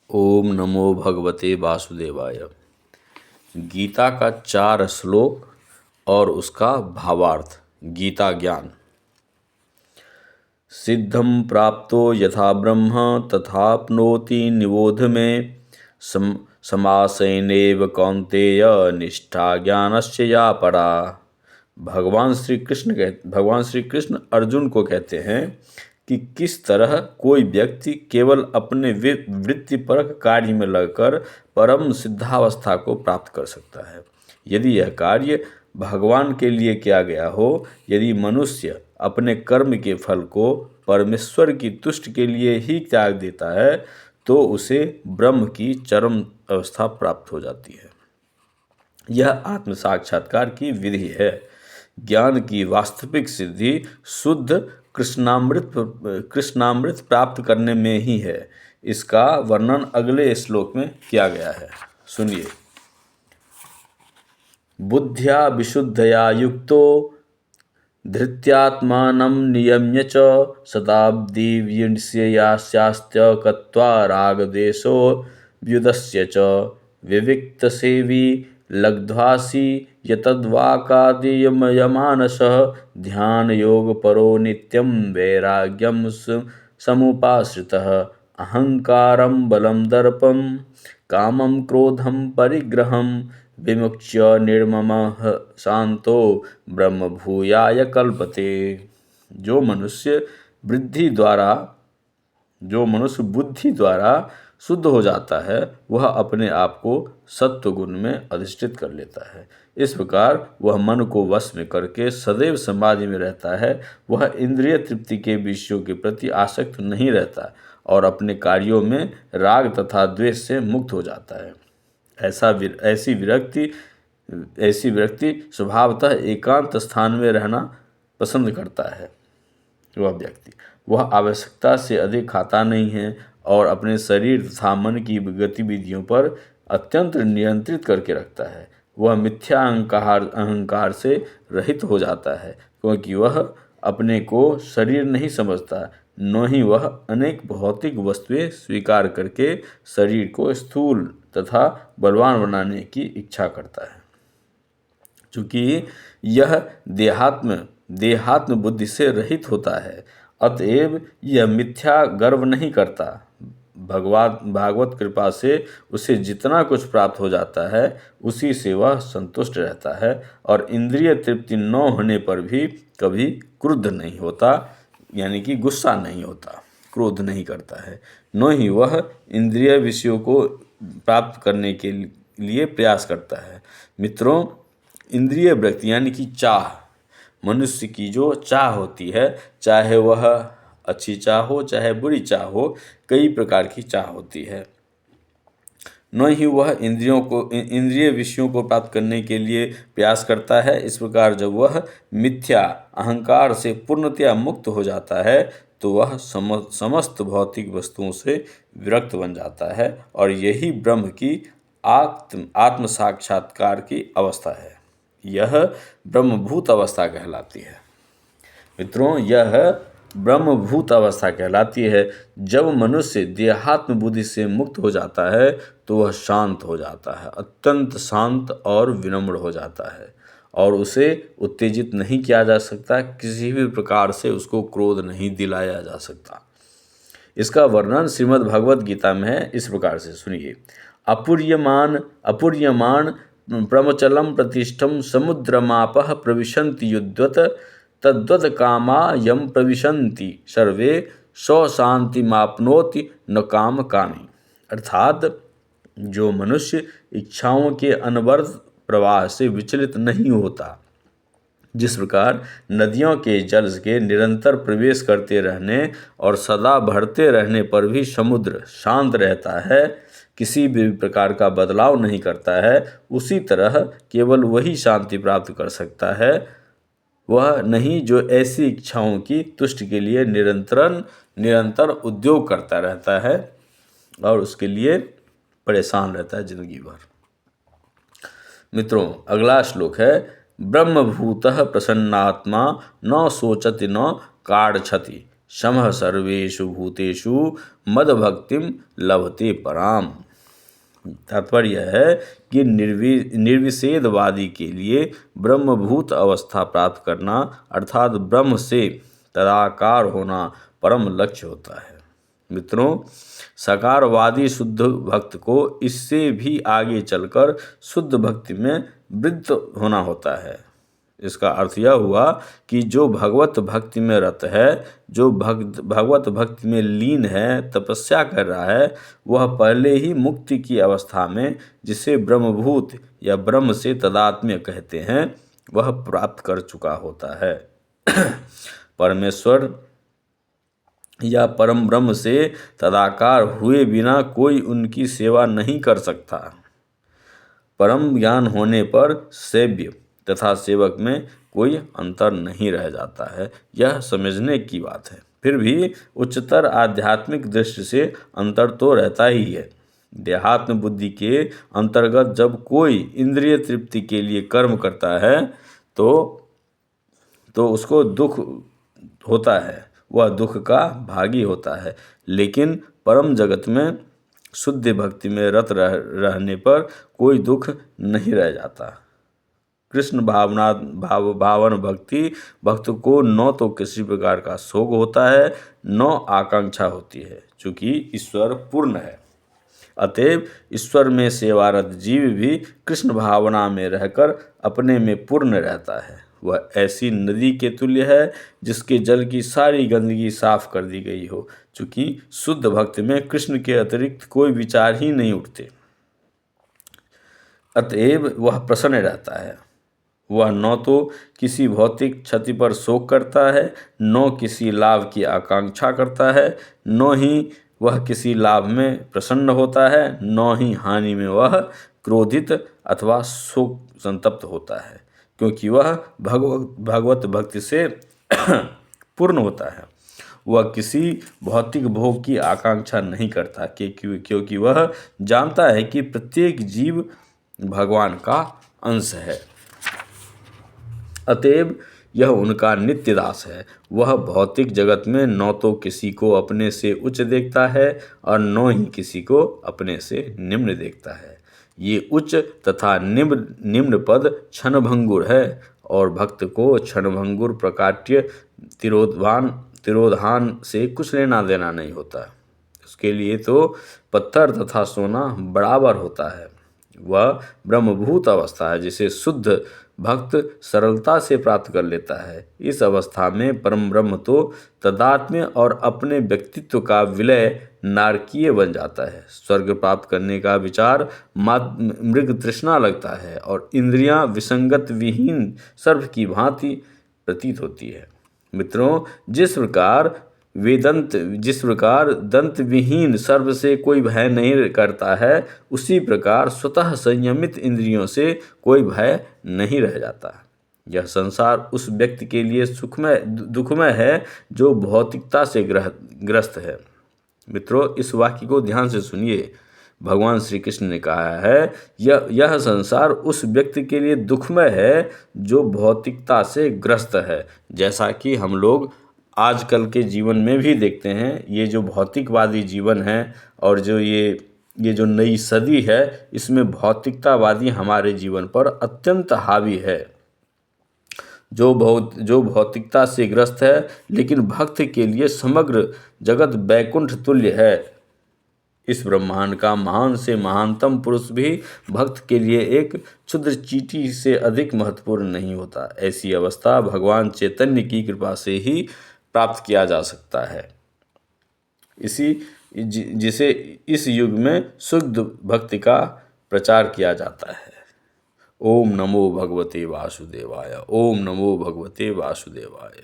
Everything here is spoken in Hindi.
ओम नमो भगवते वासुदेवाय। गीता का 4 श्लोक और उसका भावार्थ। गीता ज्ञान। सिद्धं प्राप्तो यथा ब्रह्म तथाप्नोति निबोध में समासेनैव कौन्तेय निष्ठा ज्ञानस्य या परा। भगवान श्री कृष्ण अर्जुन को कहते हैं कि किस तरह कोई व्यक्ति केवल अपने वृत्तिपरक कार्य में लगकर परम सिद्धावस्था को प्राप्त कर सकता है। यदि यह कार्य भगवान के लिए किया गया हो, यदि मनुष्य अपने कर्म के फल को परमेश्वर की तुष्टि के लिए ही त्याग देता है, तो उसे ब्रह्म की चरम अवस्था प्राप्त हो जाती है। यह आत्म साक्षात्कार की विधि है। ज्ञान की वास्तविक सिद्धि शुद्ध कृष्णामृत प्राप्त करने में ही है। इसका वर्णन अगले श्लोक में किया गया है, सुनिए। बुद्ध्या विशुद्धया युक्तो धृत्यात्मानं नियम्य च शताब्दीर्यस्यास्त्य कत्वा रागदेशो व्युदस्य च विविक्तसेवी लब्ध्वासि यतद्वाकादियमानसः ध्यानयोगपरो नित्यं वैराग्यं समुपाश्रितः अहंकारं बलं दर्पं कामं क्रोधं परिग्रहं विमुच्य निर्ममः शांतो ब्रह्म भूयाय कल्पते। जो मनुष्य बुद्धि द्वारा शुद्ध हो जाता है, वह अपने आप को सत्व गुण में अधिष्ठित कर लेता है। इस प्रकार वह मन को वश में करके सदैव समाधि में रहता है। वह इंद्रिय तृप्ति के विषयों के प्रति आसक्त नहीं रहता और अपने कार्यों में राग तथा द्वेष से मुक्त हो जाता है। ऐसी व्यक्ति स्वभावतः एकांत स्थान में रहना पसंद करता है। वह आवश्यकता से अधिक खाता नहीं है और अपने शरीर तथा मन की गतिविधियों पर अत्यंत नियंत्रित करके रखता है। वह मिथ्या अहंकार से रहित हो जाता है, क्योंकि वह अपने को शरीर नहीं समझता, न ही वह अनेक भौतिक वस्तुएं स्वीकार करके शरीर को स्थूल तथा बलवान बनाने की इच्छा करता है। चूँकि यह देहात्म बुद्धि से रहित होता है, अतएव यह मिथ्या गर्व नहीं करता। भागवत कृपा से उसे जितना कुछ प्राप्त हो जाता है, उसी से वह संतुष्ट रहता है और इंद्रिय तृप्ति न होने पर भी कभी क्रुद्ध नहीं होता, यानी कि गुस्सा नहीं होता, क्रोध नहीं करता है। न ही वह इंद्रिय विषयों को प्राप्त करने के लिए प्रयास करता है। मित्रों, इंद्रिय वृत्ति यानी कि चाह, मनुष्य की जो चाह होती है, चाहे वह अच्छी चाह हो चाहे बुरी चाह हो, कई प्रकार की चाह होती है। न ही वह इंद्रिय विषयों को प्राप्त करने के लिए प्रयास करता है। इस प्रकार जब वह मिथ्या अहंकार से पूर्णतया मुक्त हो जाता है, तो वह समस्त भौतिक वस्तुओं से विरक्त बन जाता है और यही ब्रह्म की आत्म साक्षात्कार की अवस्था है। यह ब्रह्मभूत अवस्था कहलाती है। मित्रों, यह ब्रह्मभूत अवस्था कहलाती है। जब मनुष्य देहात्म बुद्धि से मुक्त हो जाता है, तो वह शांत हो जाता है, अत्यंत शांत और विनम्र हो जाता है और उसे उत्तेजित नहीं किया जा सकता। किसी भी प्रकार से उसको क्रोध नहीं दिलाया जा सकता। इसका वर्णन श्रीमद् भगवद गीता में है, इस प्रकार से सुनिए। अपूर्यमान प्रमचलम प्रतिष्ठम समुद्रमापः प्रविशन्ति युद्धवत तद्वत् कामा यम प्रविशन्ति सर्वे सौ शांतिमाप्नोति न काम कामी। अर्थात जो मनुष्य इच्छाओं के अनवरत प्रवाह से विचलित नहीं होता, जिस प्रकार नदियों के जल के निरंतर प्रवेश करते रहने और सदा बढ़ते रहने पर भी समुद्र शांत रहता है, किसी भी प्रकार का बदलाव नहीं करता है, उसी तरह केवल वही शांति प्राप्त कर सकता है, वह नहीं जो ऐसी इच्छाओं की तुष्टि के लिए निरंतर उद्योग करता रहता है और उसके लिए परेशान रहता है जिंदगी भर। मित्रों, अगला श्लोक है, ब्रह्मभूतः प्रसन्नात्मा न शोचति न काढ़छति समः सर्वेषु भूतेषु मदभक्तिम लभते पराम। तात्पर्य है कि निर्विषेदवादी के लिए ब्रह्मभूत अवस्था प्राप्त करना अर्थात ब्रह्म से तदाकार होना परम लक्ष्य होता है। मित्रों, सकारवादी शुद्ध भक्त को इससे भी आगे चलकर शुद्ध भक्ति में वृत्त होना होता है। इसका अर्थ यह हुआ कि जो भगवत भक्ति में रत है, जो भगवत भक्ति में लीन है, तपस्या कर रहा है, वह पहले ही मुक्ति की अवस्था में, जिसे ब्रह्मभूत या ब्रह्म से तादात्म्य कहते हैं, वह प्राप्त कर चुका होता है। परमेश्वर या परम ब्रह्म से तदाकार हुए बिना कोई उनकी सेवा नहीं कर सकता। परम ज्ञान होने पर सेव्य तथा सेवक में कोई अंतर नहीं रह जाता है, यह समझने की बात है। फिर भी उच्चतर आध्यात्मिक दृष्टि से अंतर तो रहता ही है। देहात्म बुद्धि के अंतर्गत जब कोई इंद्रिय तृप्ति के लिए कर्म करता है तो उसको दुख होता है, वह दुख का भागी होता है। लेकिन परम जगत में शुद्ध भक्ति में रत रहने पर कोई दुख नहीं रह जाता। कृष्ण भावन भक्त को न तो किसी प्रकार का शोक होता है, न आकांक्षा होती है, चूँकि ईश्वर पूर्ण है। अतएव ईश्वर में सेवारत जीव भी कृष्ण भावना में रहकर अपने में पूर्ण रहता है। वह ऐसी नदी के तुल्य है जिसके जल की सारी गंदगी साफ कर दी गई हो, चूँकि शुद्ध भक्त में कृष्ण के अतिरिक्त कोई विचार ही नहीं उठते। अतएव वह प्रसन्न रहता है। वह न तो किसी भौतिक क्षति पर शोक करता है, न किसी लाभ की आकांक्षा करता है, न ही वह किसी लाभ में प्रसन्न होता है, न ही हानि में वह क्रोधित अथवा शोक संतप्त होता है, क्योंकि वह भगवत भक्ति से पूर्ण होता है। वह किसी भौतिक भोग की आकांक्षा नहीं करता, क्योंकि वह जानता है कि प्रत्येक जीव भगवान का अंश है। अतएव यह उनका नित्य दास है। वह भौतिक जगत में न तो किसी को अपने से उच्च देखता है और न ही किसी को अपने से निम्न देखता है। ये उच्च तथा निम्न पद क्षणभंगुर है और भक्त को क्षणभंगुर प्रकाट्य तिरोधान से कुछ लेना देना नहीं होता। उसके लिए तो पत्थर तथा सोना बराबर होता है। वह ब्रह्मभूत अवस्था है जिसे शुद्ध भक्त सरलता से प्राप्त कर लेता है। इस अवस्था में परम ब्रह्म तो तदात्म्य और अपने व्यक्तित्व का विलय नारकीय बन जाता है। स्वर्ग प्राप्त करने का विचार मृग तृष्णा लगता है और इंद्रियां विसंगत विहीन सर्प की भांति प्रतीत होती है। मित्रों, जिस प्रकार दंत विहीन सर्प से कोई भय नहीं करता है, उसी प्रकार स्वतः संयमित इंद्रियों से कोई भय नहीं रह जाता। यह संसार उस व्यक्ति के लिए दुखमय है जो भौतिकता से ग्रस्त है। मित्रों, इस वाक्य को ध्यान से सुनिए। भगवान श्री कृष्ण ने कहा है, यह संसार उस व्यक्ति के लिए दुखमय है जो भौतिकता से ग्रस्त है। जैसा कि हम लोग आजकल के जीवन में भी देखते हैं, ये जो भौतिकवादी जीवन है और जो ये जो नई सदी है, इसमें भौतिकतावादी हमारे जीवन पर अत्यंत हावी है। जो भौतिकता से ग्रस्त है, लेकिन भक्त के लिए समग्र जगत बैकुंठ तुल्य है। इस ब्रह्मांड का महान से महानतम पुरुष भी भक्त के लिए एक क्षुद्र चींटी से अधिक महत्वपूर्ण नहीं होता। ऐसी अवस्था भगवान चैतन्य की कृपा से ही प्राप्त किया जा सकता है, जिसे इस युग में शुद्ध भक्ति का प्रचार किया जाता है। ओम नमो भगवते वासुदेवाय। ओम नमो भगवते वासुदेवाय।